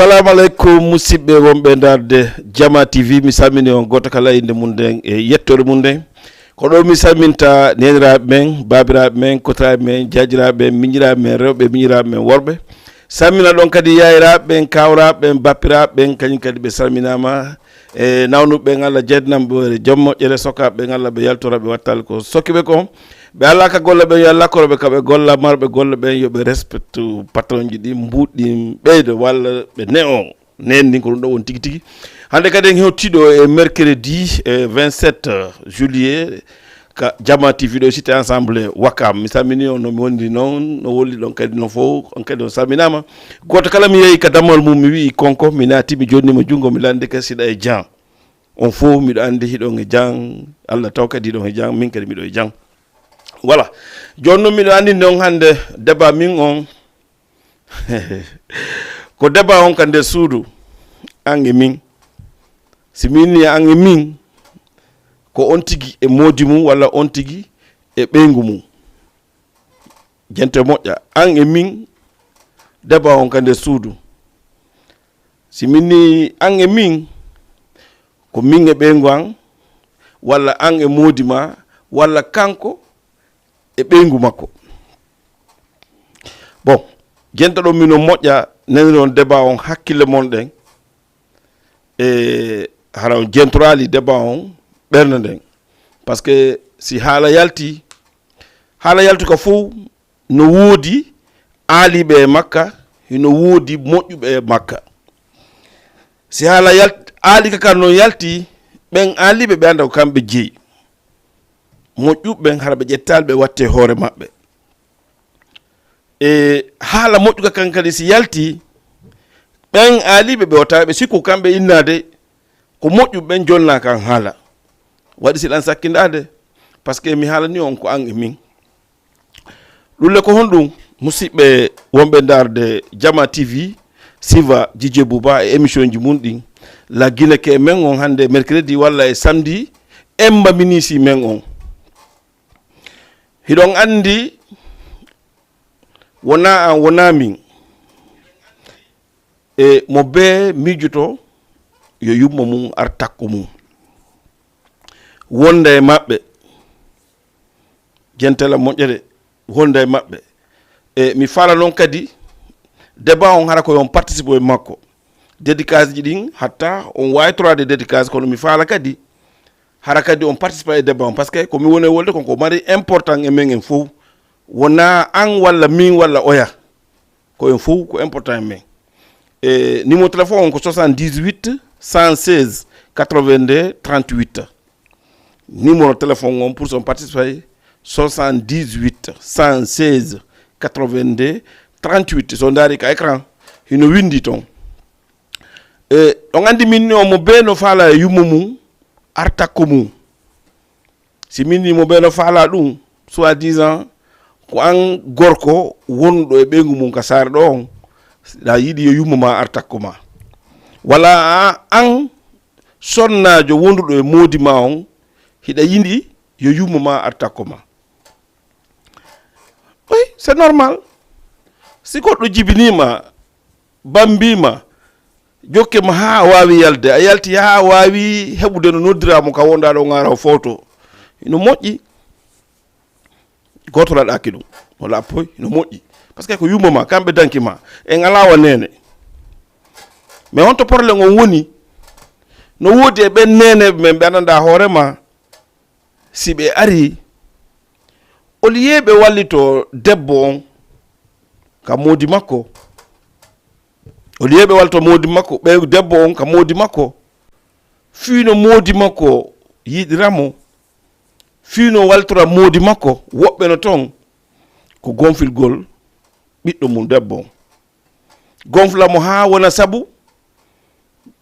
Assalamu alaikum musidɓe wonɓe darde Diama TV mi salmini on goto kala inde mum nden e yettore mum nden ko ɗo mi salminta neniraɓe men babiraɓe men kotiraɓe men jajiraɓe men miñiraɓe men rewɓe miñiraɓe men worɓe salmina ɗon kadi yayiraɓe ɓen kawraɓe ɓen bappiraɓe ɓen kañum kadi ɓe salminama e nawnuɓe ɓen Allah jeydnamɓe joom moƴƴere sokaɓe ɓen Allah ɓe yaltoraɓe wattale ko sokkiɓe ko ɓe alla ka golle ɓen yo Allah koroɓe kaɓe golla marɓe golle ɓen yoɓe respecte patron ji ɗi mbuɗɗi ɓeydo walla ɓe ne on nenni ko ɗum ɗo won tigui tigui hande kadi en hewtiɗo e mercredi 27 juillet ka Diama TV ɗo cité ensemble Wakam mi salmini on no mi woniri noon no wolli ɗon kadi no fof on kadi on salminama goto kala mi yeehi ka dammal mum mi wi konko mi naati mi jonnima jungo mi landi ka siɗa e Dian on fof miɗo andi hiɗon e Dian Allah taw kadi hiɗon e Dian min kadi miɗo e Dian voilà joni noon miɗo andi noon hande débat min on ko débat on ka nder suudu an e min si minni an e min ko on tigi e moodi mum walla on tigi e ɓeygu mum jente moƴƴa an e min débat on ka nder suudu si minni an e min ko min e ɓeygu an walla an e moodi ma walla kanko e ɓeygu makko bon jenta ɗo mino moƴƴa nani on débat on hakkille mon ɗen e hara on jentorali débat on ɓernde nden par ce que si haala yalti ko fof no woodi aaliɓe e makka hino woodi moƴƴuɓe e makka si haala aali kaka noon yalti ɓen aaliɓe ɓe anda ko kamɓe jeeyi moƴƴuɓe hara ɓe ƴettali ɓe watte hoore maɓɓe e haala moƴƴuka kan kadi si yalti ɓen aaliɓe ɓe wata ɓe sikku kamɓe innade ko moƴƴuɓe ɓen jonna kan haala waɗi siɗan sakkindade par ce que mi haalani on ko an e min ɗulle ko honɗum musidɓe wonɓe darde Diama TV siva Dj Bouba e émission ji mum ɗin la guine ke men on hande mercredi walla e samedi emba minisi men on hiɗon andi wona an wona min e mo be miijoto yo yummo mum ar takko mum wonda e maɓɓe jentela moƴƴere wonda e maɓɓe e mi fala noon kadi débat on hara ko yon participe e makko dédicace ji ɗin hatta on waytorade dédicace kono mi fala kadi hara kadi on participe e débat on par ce que komi woni e wolde konko mari important e men en fof wona an walla min walla oya ko en fof ko important e men e numéro téléphone on ko 78 116 82 38 numéro téléphone on pour son participer 78 116 82 38 so daari ka écran hino windi ton e on andi minni o mo be no faala e yummo mum artakko mum si minni mo be no faala ɗum soit disant ko an gorko wonɗo e ɓeygu mum ka saare ɗo on ɗa yiɗi yo yummo ma artakko ma walla an sonnajo wonduɗo e moodi ma on hiɗa yiɗi yo yummo ma artakko ma oui c'est normal si goɗɗo jibinima bambima jokkema ha wawi yalde a yalti ha wawi heɓude no noddiramo ka wonda ɗo ngara photo ino moƴƴi goto laɗaki ɗum walla appoy ino moƴƴi par ce que ko yummo ma kamɓe danki ma en alawa nene mais honto probléme on woni no woodi e ɓen neneɓe men ɓe ananda hoorema si ɓe ari au lieu ɓe wallito debbo on ka moodi makko au lieu ɓe wallito moodi makko ɓe debbo on ka moodi makko fiino moodi makko yiɗiramo fiino waltora moodi makko woɓɓe no ton ko gonfilgol ɓiɗɗo mum debbo on gonflamo ha wona sabu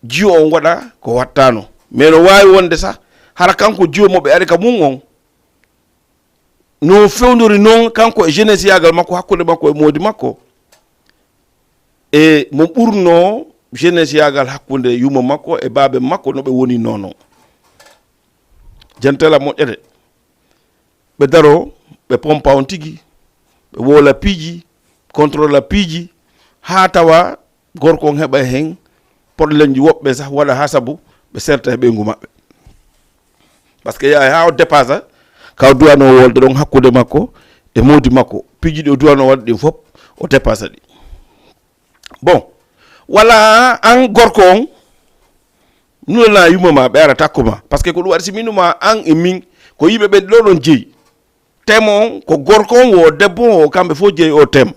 jiyo on waɗa ko wattano mais no wawi wonde sa hara kanko jiyo mo ɓe ari ka mum on no fewdori noon kanko e jeunesse yagal makko hakkude makko e moodi makko e mo ɓurno jeunesse yagal hakkude yummo makko e baabe makko no ɓe woni nono jantela moƴƴere ɓe daro ɓe pompa on tigi ɓe wola piiji contrôle la piiji ha tawa gorko on heɓa hen probléme ji woɓɓe sah waɗa ha sabu ɓe serta e ɓeygu maɓɓe par ce que yaha ha o dépassa kaw duwano wolde ɗon hakkude makko e modi makko piiji ɗi o duwano waɗa ɗi fof o dépassa ɗi bon wala an gorko on nulana yumma ma ɓe ara takkuma par ce que ko ɗum waɗi si minuma an e min ko yimɓe ɓe ɗo ɗon jeeyi tema on ko gorko on wo debbo o kamɓe fof jeeyi o tema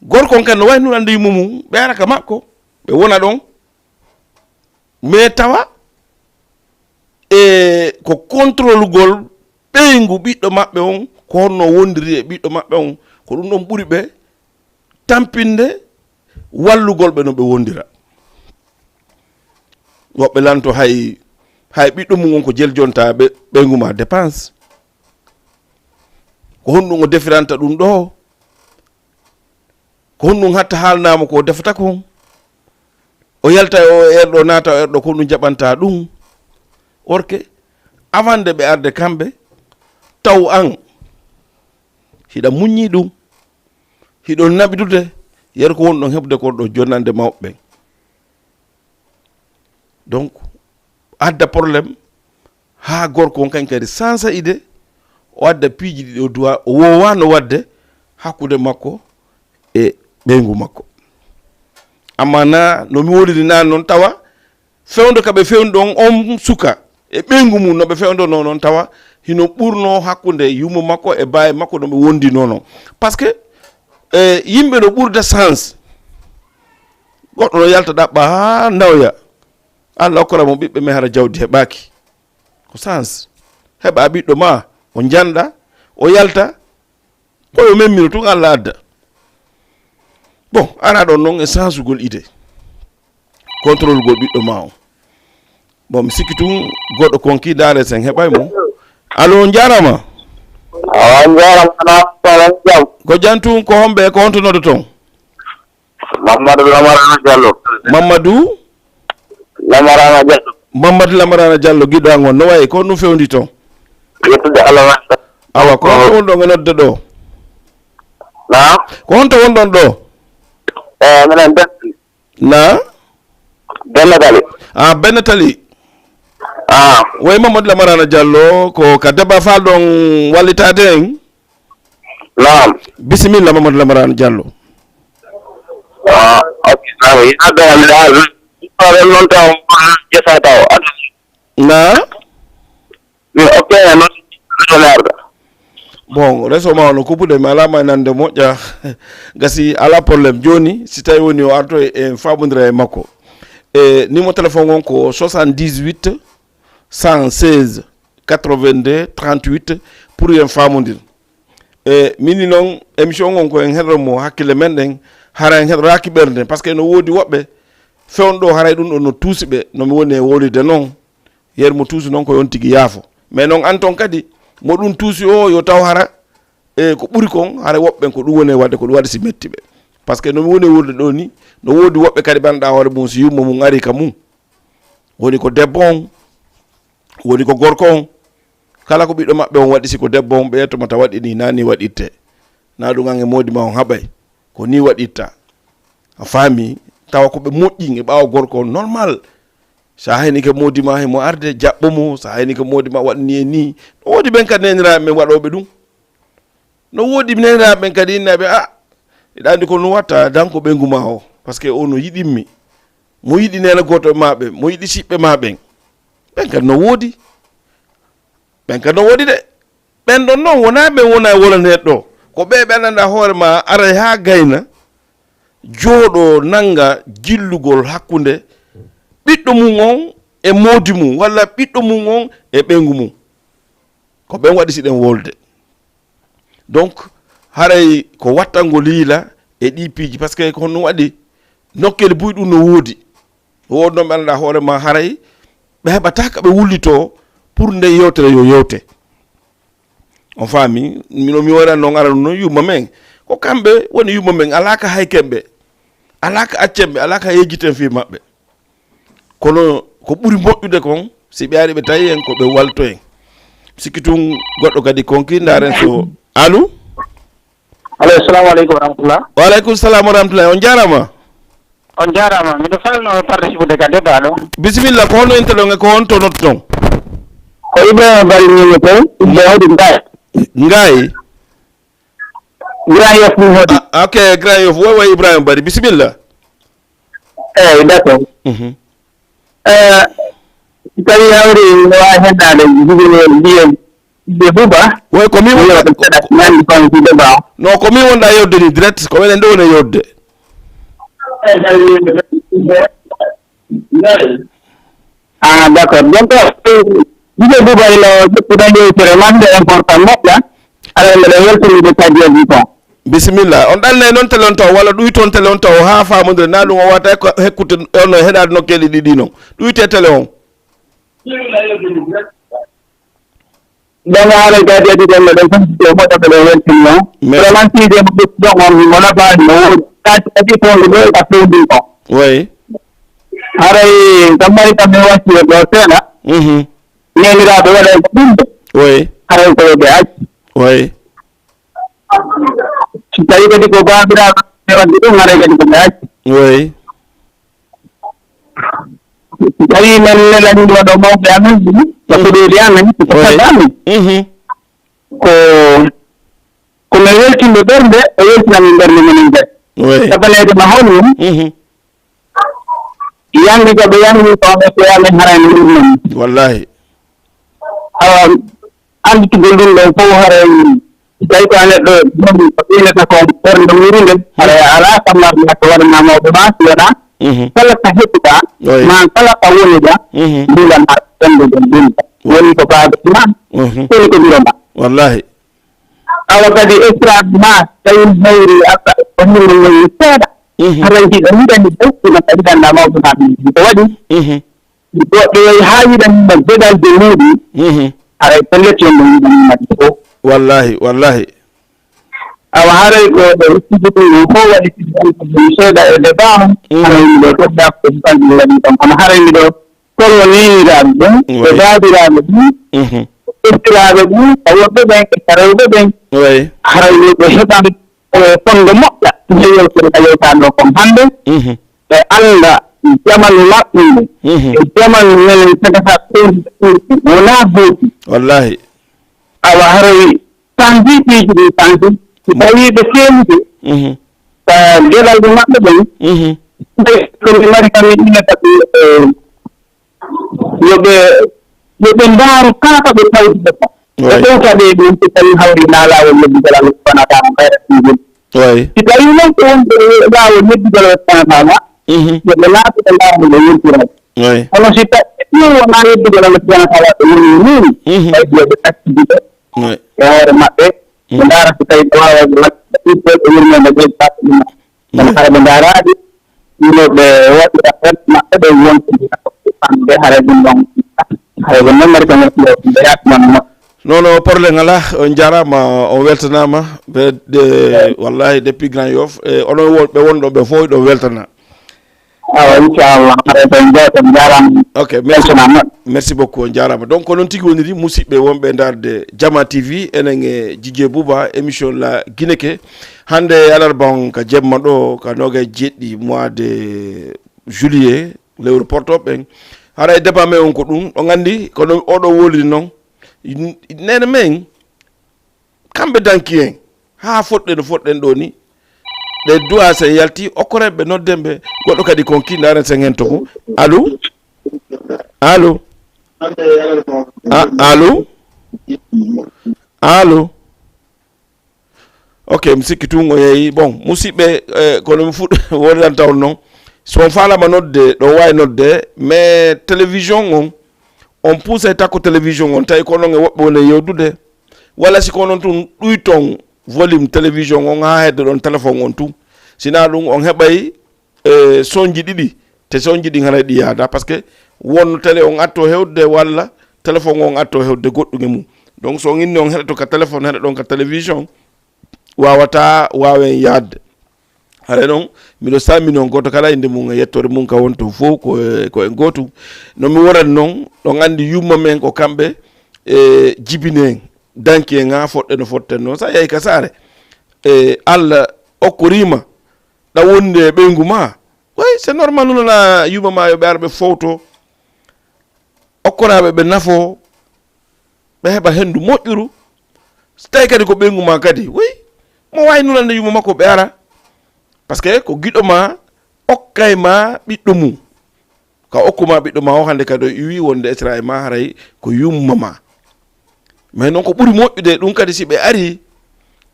gorko on kan no wayi nulande yumma mum ɓe ara ka makko ɓe wona ɗon mais tawa e ko contrôle gol ɓeygu ɓiɗɗo maɓɓe on ko honno wondiri e ɓiɗɗo maɓɓe on ko ɗum ɗon ɓuri ɓe tampinde wallugol ɓe no ɓe wondira woɓɓe lanto hay ɓiɗɗo mum on ko jeljonta ɓeygu ma dépense ko honɗum o defiranta ɗum ɗo ko honɗum hatta haalnama ko defata kon o yalta o erɗo naata o erɗo ko ɗum jaɓanta ɗum orke avant de ɓe arde kamɓe taw an hiɗa muññi ɗum hiɗon naɓidude yer ko woni ɗon heɓde ko ɗo jonnande mawɓe donc adda probléme ha gorko on kañ kadi sansa ide o adda piiji ɗiɗi o duwa o wowano wadde hakkude makko e ɓeygu makko amma na no mi woliri nane noon tawa fewdo kaɓe fewni ɗon on suka e ɓeygu mum noɓe fewdono noon tawa hino ɓurno hakkude yummo makko e baye makko noɓe wondino noon par ce que yimɓe no ɓurda sens goɗɗo no yalta ɗaɓɓa ha ndawya Allah okkoramo ɓiɓɓe me hara jawdi heɓaki ko sens heɓa ɓiɗɗo ma o janɗa o yalta koyo memmino tun Allah adda bon ara ɗon noon e sensugol ide contrôle gol ɓiɗɗo ma o bon mi sikki tun goɗɗo konki daare sen heɓay mo allo jarama ko jantun ko homɓe ko hontonoɗo toon Mamadou Lamarana Diallo Mamadou Lamarana Diallo giɗo an on no wayi ko ɗum fewndi toon yettude Allah awa ko honto wonɗon e nodde ɗo na ko honto wonɗon ɗo minen na Bennatali Bennatali way Mamadou Lamarana Diallo ko ka débat falɗon wallitade en naam bisimilla Mamadou Lamarana Diallo ok noon taw jesa taw na ok noon arda bon réseau ma no kupude mi alama nande moƴƴa gasi ala probléme joni si tawi woni o arto e famodira e makko e numéro téléphone on ko 78 116 82 38 pour en famodir e mini noon émission on ko en heɗomo hakkille men ɗen hara en heɗoraki ɓerde par ce que no woodi woɓɓe fewno ɗo haray ɗum ɗo no tuusi ɓe nomi woni e wolide noon yer mo tuusi noon ko yon tigui yaafo mais noon an toon kadi mo ɗum tuusi o yo taw hara e ko ɓuri kon hara woɓɓen ko ɗum woni wadde ko ɗum waɗi si metti ɓe par ce que nomi woni e wurde ɗo ni no woodi woɓɓe kadi ɓanɗa hoore mum si yummo mum ari ka mum woni ko debbo on woni ko gorko on kala ko ɓiɗɗo maɓɓe on waɗi siko debbo on ɓe yettoma ta waɗi ni nani waɗitte na ɗum an e modi ma on haɓay ko ni waɗitta a faami tawa ko ɓe moƴƴi e ɓaawa gorko on normal sa hayni ke modi ma hemo arde jaɓɓo mo sa hayni ke modi ma waɗni e ni no woodi ɓen kadi neniraɓe men waɗoɓe ɗum no woodi neniraɓe ɓen kadi innaɓe eɗa andi ko no watta danko ɓeygu ma o par ce que o no yiɗinmi mo yiɗi nena goto maɓe mo yiɗi siɓɓe ma ɓen ɓen kadi no woodi de ɓen ɗon noon wona ɓen wona e wolaneɗo ko ɓe ɓenanda hoore ma ara ha gayna jooɗo nanga jillugol hakkunde ɓiɗɗo mum on e moodi mum walla ɓiɗɗo mum on e ɓeygu mum ko ɓen waɗi siɗen wolde donc haray ko wattango liila e ɗi piiji par ce que ko honno waɗi nokkele buy ɗum no woodi noon ɓenanda hoore ma haray ɓe heɓata ka ɓe wullito pour nde yewtere yo yewte on faami mino mi waɗan noon ara noon yumma men ko kamɓe woni yumma men alaka hay kemɓe alaka accemɓe alaka yejjiten fi maɓɓe kono ko ɓuri moƴƴude kon si ɓe ari ɓe tawi en ko ɓe walto en sikki tun goɗɗo kadi konki ndaren so allo allo assalamu aleykum wa rahmatullah. Wa aleykum salam wa rahmatullah. On jarama. On jarama. Miɗo falno participe de ka débat ɗo. Bismillah, ko hono entelo ko on to notton. Ko Ibrahima Bari ñimi toon. Ɓe hoɗi Ngaye. Ngaye. Grand Yoff ɗum hoɗi. Ok, Grand Yoff. Woy woy Ibrahima Bari. Bismillah. Eyyi d'accord. Si tawi hawri no wawi heddade jibine ndiyam ɓe buba. Woy ko mi wonɗa seeɗa nandi kon si débat o. Non, ko mi wonɗa yewde ni direct ko wenen ɗo woni yewde. Ah d'accord. Donc jibe buba ino ƴettuɗa yewtere mande important moƴƴa aɗa mbeɗa weltanide kadi heddi ton. Bismillah. On ɗalne noon télé on taw walla ɗuyton télé on taw ha famodire na ɗum o wata hekkude on heɗade nokkeli ɗiɗi noon ɗuyte télé on. Donc haala kadi heddi ɗen meɗen fotito moƴƴa ɓeɗen weltinno. Vraiment side mo ɓettiɗon on mo nafaani mo woodi kadi fonde ɗo ka fewndi on. Oui. haray kam mari kam mi watti ɗo seeɗa. Neniraɓe waɗa ko ɗumde. Oui. haray koye ɓe acci. Oui. si tawi kadi ko babiraɓe wadde ɗum haray kadi koɓe acci. Oui. si tawi men nelani waɗo mawɓe amen ɗum safuɗoɗi amen ko saɗɗa amen kono weltinde ɓernde o weltinami ɓernde menen kadi. Oui. sabanede ma hawni yangi ko ɓe yangi koɓe ko amen harani ɗumnani. Wallahi. awa anditugol ɗum ɗo fof haray so tawi ko a neɗɗo joni ko ɓeynata ko ɓernde wurude haray ala sammarde ko waɗana mawɓe ma si waɗa kala ko hettuɗa ma kala ko woniɗa mbilan ha ɓernde ɗon ɗumta woni ko baabe ma woni ko ɓiro ma. Wallahi. awa kadi estrade ma tawi hawri aka ko himɓe woni seeɗa haray hiɗo yiɗani ɗowɗuma kadi ganda mawɓe ma ɓe ko waɗi goɗɗo yoyi ha yiɗanima beɗalde muɗum haray pellet yon ɗo yiɗanimaɗe fof. Wallahi. Wallahi. awa haray ɗo ustude ɗum fof waɗi seeɗa e débat haray miɗo toɗɗa ko kamɓe waɗi ɗon kono haray miɗo kolo neniraɓe ɗum e baabiraɓe ɗum ɓeftiraɓe ɗum a woɓɓe ɓen e rewɓe ɓen haray ɓe heɓan fonde moƴƴa yewtere ka yewtani ɗo kom hannde ɓe anda jamanu maɓɓinde e jamanu menen tagata wona gooti. Wallahi. awa haray sanji piiji ɗi sanji so tawi ɓe feewde geɗal ɗe maɓɓe ɓen komi mari kam mi ɗinata ɓe yoɓe ndaaru kala ko ɓe tawtude ko ɓe ɗowtaɓe ɗum so tawi hawri na laawol neddugol Allah subahanahu wa taala ɓayra ɗum si tawi noon ko wonɓe laawol neddugol Allah subahanahu wa taala yoɓe laatoɓe laawol ɓe yontirade kono si tawi wona neddugol Allah subahanahu wa taala ɓe woni ni tawi yoɓe activité e hoore maɓɓe ɓe ndaara so tawi ɓe wawaɓe waɗɓe ɗiɗɗo ɓe yurmede ɓe baɓɓe ɗuma kono hara ɓe ndaaraɗi yimɓe waɗira perte maɓɓe ɓe wontidira ɓe haray ɗum ɗon haray ko noon mari ko ɓe yatman maɓɓe. Non non problème ala on jarama on weltanama ɓe wallahi depuis Grand Yoff e onon wonɓe wonɗo ɓe fof ɗo weltana. awa inchallah haray koye jewte jarama. Ok, merci beaucoup on jarama. Donc ko noon tigui woniri musidɓe wonɓe darde Diama TV enen e Djidje Bouba émission la guineke hande alarba on ka jemma ɗo ka noga jeɗɗi mois de juillet lewru portoɓe ɓen haray débat men on ko ɗum ɗo gandi kono oɗo woliri noon nene men kamɓe danki en ha foɗɗen foɗɗen ɗo ni ɗe duwa sen yalti okkoreɓe noddenɓe goɗɗo kadi kon kindaren sen hen to ko allo allo allo allo ok mi sikki tun o yeeyi bon musidɓe kono mi fuɗɗo woniran taw noon son falama nodde ɗo wawi nodde mais télévision on pousse takko télévision on tawi ko noon e woɓɓe woni yewdude walla si ko noon tun ɗuyton volume télévision on ha hedde ɗon téléphone on tun sina ɗum on heɓay sonji ɗiɗi te sonji ɗin haray ɗi yaada par ce que won télé on atto hewde walla téléphone on atto hewde goɗɗum e mum donc so inni on heɗato ka téléphone heɗa ɗon ka télévision wawata wawen yaadde haray noon miɗo salmini on goto kala inde mum e yettore mum ka wonto fof ko en gotum nomi worat noon ɗon andi yumma men ko kamɓe jibine en danki en ha foɗɗe no fotten noon sa yeehi ka saare Allah okkorima ɗa wonde ɓeygu ma oui c'est normal nunana yuma ma yo ɓe ara ɓe fowto okkoraɓe ɓe nafo ɓe heɓa hendu moƴƴuru so tawi kadi ko ɓeygu ma kadi oui mo wawi nunande yuma makko ɓe ara par ce que ko giɗo ma okkay ma ɓiɗɗo mum ka okkuma ɓiɗɗo ma o hande kadi o iwi wonde esra e ma haray ko yumma ma mais noon ko ɓuuri moƴƴude ɗum kadi si ɓe ari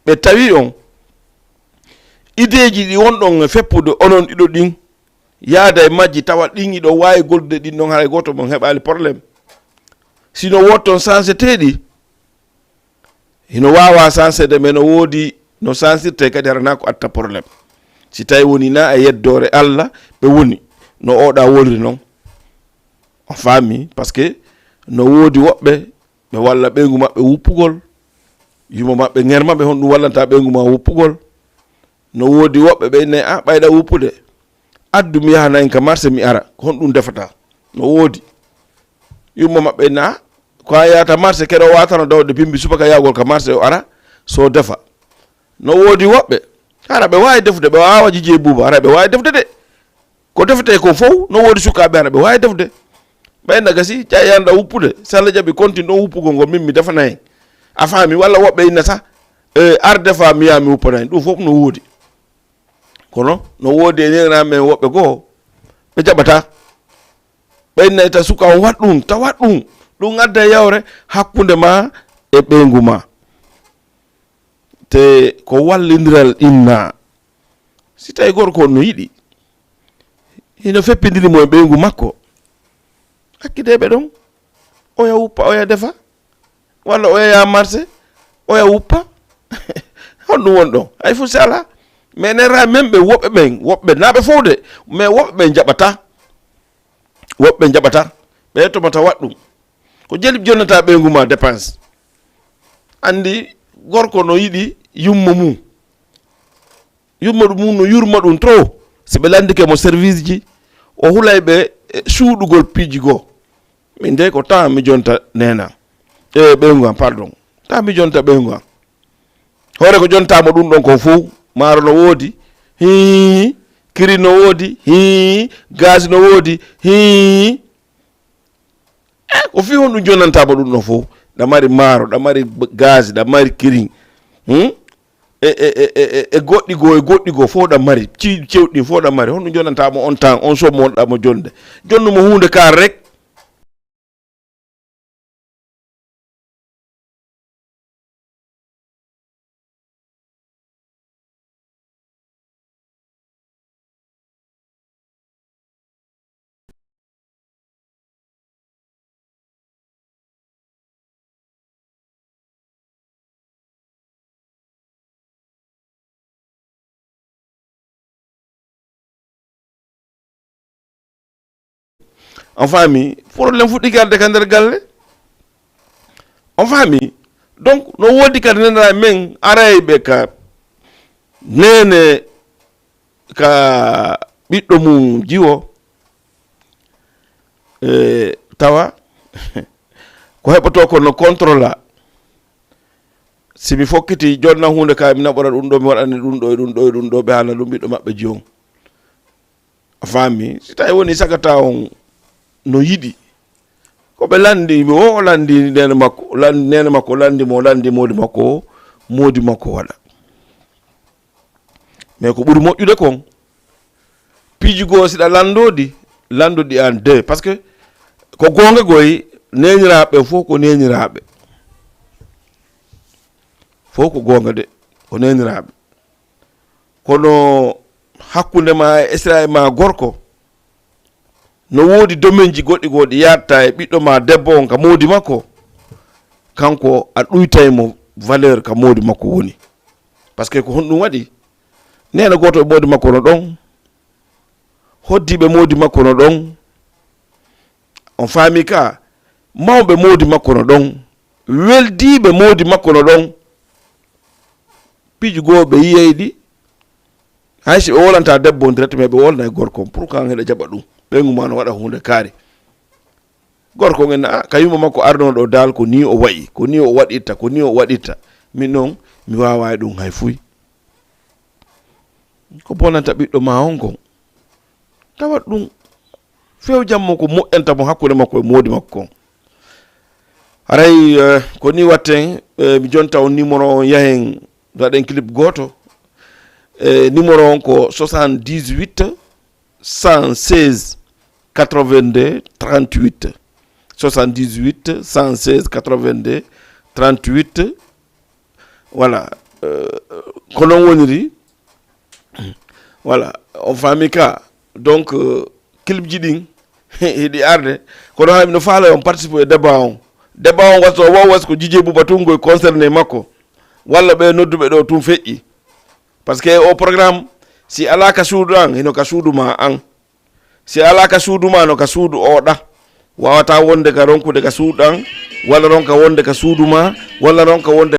ɓe tawi on ideji ɗi wonɗon e feppude onon ɗiɗo ɗin yaada e majji tawa ɗin iɗo wawi goldude ɗin ɗon haray goto mon heɓali probléme sino wotton senseteɗi hino wawa sensede mais no woodi no sensirte kadi harana ko atta probléme si tawi woni na e yeddore Allah ɓe woni no oɗa wolri noon on faami par ce que no woodi woɓɓe ɓe walla ɓeygu maɓɓe wuppugol yuma maɓɓe ŋerma ɓe hon ɗum wallanta ɓeygu ma wuppugol no woodi woɓɓe ɓe ne a ɓayɗa wuppude addu mi yaha nayi ka marché mi ara hon ɗum defata no woodi yumma maɓɓe na ko a yahata marché keɗo watano dawde bimbi subaka yahgol ka marché o ara so defa no woodi woɓɓe hara ɓe wawi defude ɓe wawa jiji buuba hara ɓe wawi defde de ko defete ko fof no woodi sukaɓe hara ɓe wawi defde ɓayna gasi ƴayanɗa wuppude so Allah jaaɓi continue ɗon wuppugol ngol min mi defana hen a faami walla woɓɓe inna sa ar defa mi yaha mi wuppana hen ɗum fof no woodi kono no woodi e neramen woɓɓe goo ɓe jaɓata ɓayna ta suka on wat ɗum tawat ɗum ɗum adda yawre hakkude ma e ɓeygu ma te ko wallidiral inna si tawi gorko no yiɗi hino feppidiri mo e ɓeygu makko hakkideɓe ɗon oya wuppa oya defa walla oya yaha marché oya wuppa honɗum won ɗon hay fof si ala mais nera men ɓe woɓɓe ɓen woɓɓe naɓe fowde mais woɓɓe ɓen jaɓata woɓɓe jaɓata ɓe yettomata wat ɗum ko jeli jonnata ɓeygu ma dépense andi gorko no yiɗi yumma mum yumma ɗum mum no yurma ɗum trop si ɓe landike mo service ji o hulay ɓe suuɗugol piiji goo min de ko temps mi jonta nena ɓeygu am pardon temps mi jonta ɓeygu am hoore ko jontamo ɗum ɗon ko fof maaro no woodi hi kiri no woodi hi gaz no woodi hi ko fi hon ɗum jonnantama ɗum ɗon fof ɗa mari maaro ɗa mari gaz ɗa mari kiri e goɗɗi goo fof ɗa mari cewɗi fof ɗa mari hon ɗum jonnantama on temps on somme wonɗamo jonde jonnumo hunde kar rek on faami probléme fuɗɗi garde ka nder galle on faami donc no woodi kadi nenera men arayɓe ka nene ka ɓiɗɗo mum jiwo tawa ko heɓoto ko no contrôle simi fokkiti jonna hunde ka mi naɓora ɗum ɗo mi waɗani ɗum ɗo e ɗum ɗo e ɗum ɗo ɓe haala ɗum ɓiɗɗo maɓɓe jiwon a faami si tawi woni sagata on no yiɗi ko ɓe landi o landi nene makko nene makko landi modi makko modi makko waɗa mais ko ɓuri moƴƴude kon piiji goo siɗa landodi an deux par ce que ko gonga goyi neniraɓe fof ko neniraɓe fof ko gonga de ko neniraɓe kono hakkude ma e esra ma gorko no woodi domaine ji goɗɗi yatta e ɓiɗɗo ma debbo on ka modi makko kanko a ɗuytaymo valeur ka modi makko woni par ce que ko honɗum waɗi nena goto e modi makko no ɗon hoddiɓe modi makko no ɗon on faami ka mawɓe modi makko no ɗon weldiɓe modi makko no ɗon piiji goo ɓe yiyeyɗi haysi ɓe wolanta debbo direct mais ɓe wolna e gorko pour kan heɗa jaɓa ɗum ɓeygu ma no waɗa hunde kaari gorko gen ka yumma makko arnoɗo dal ko ni o waɗi ko ni o waɗitta ko ni o waɗitta min noon mi wawa e ɗum hay fuy ko bonanta ɓiɗɗo ma on kon tawat ɗum few jammo ko moƴƴanta mo hakkude makko e moodi makko aray ko ni watten mi jonta on numéro on yahen waɗen clip goto numéro on ko 78 116 82 38 78 116 82 38 voilà ko non woniri voilà on fami ka donc clip ji ɗin heɗi arde kono ha no faala on participe e débat on waso wo was ko jije buba tungo concerné makko walla ɓe nodduɓe ɗo tum feƴƴi par ce que o programme si ala ka suudu an hino ka suudu ma an si ala ka suudu ma no ka suudu oɗa wawata wonde ka ronkude ka suudu an walla ronka wonde ka suudu ma walla ronka wonde